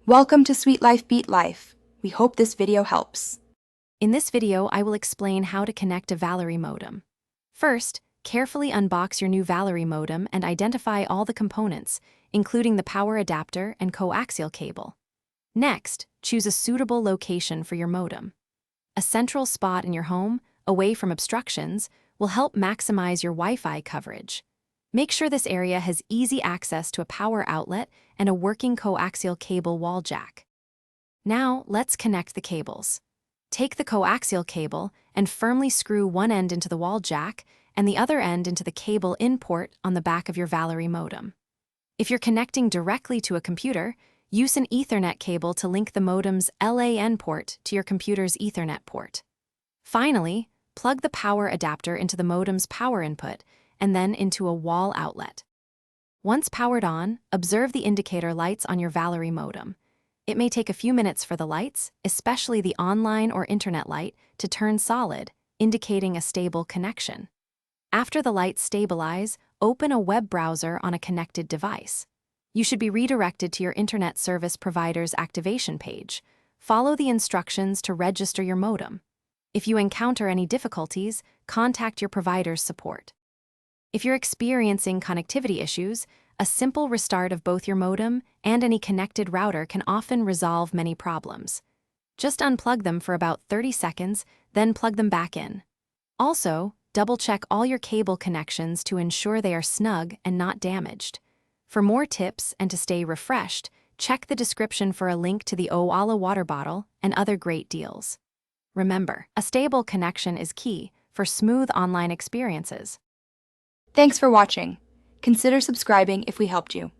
Welcome to Sweet Life Beat Life. We hope this video helps. In this video, I will explain how to connect a Valerie modem. First, carefully unbox your new Valerie modem and identify all the components, including the power adapter and coaxial cable. Next, choose a suitable location for your modem. A central spot in your home, away from obstructions, will help maximize your Wi-Fi coverage. Make sure this area has easy access to a power outlet and a working coaxial cable wall jack. Now, let's connect the cables. Take the coaxial cable and firmly screw one end into the wall jack and the other end into the cable in port on the back of your Valerie modem. If you're connecting directly to a computer, use an Ethernet cable to link the modem's LAN port to your computer's Ethernet port. Finally, plug the power adapter into the modem's power input and then into a wall outlet. Once powered on, observe the indicator lights on your Valerie modem. It may take a few minutes for the lights, especially the online or internet light, to turn solid, indicating a stable connection. After the lights stabilize, open a web browser on a connected device. You should be redirected to your internet service provider's activation page. Follow the instructions to register your modem. If you encounter any difficulties, contact your provider's support. If you're experiencing connectivity issues, a simple restart of both your modem and any connected router can often resolve many problems. Just unplug them for about 30 seconds, then plug them back in. Also, double-check all your cable connections to ensure they are snug and not damaged. For more tips and to stay refreshed, check the description for a link to the Owala water bottle and other great deals. Remember, a stable connection is key for smooth online experiences. Thanks for watching. Consider subscribing if we helped you.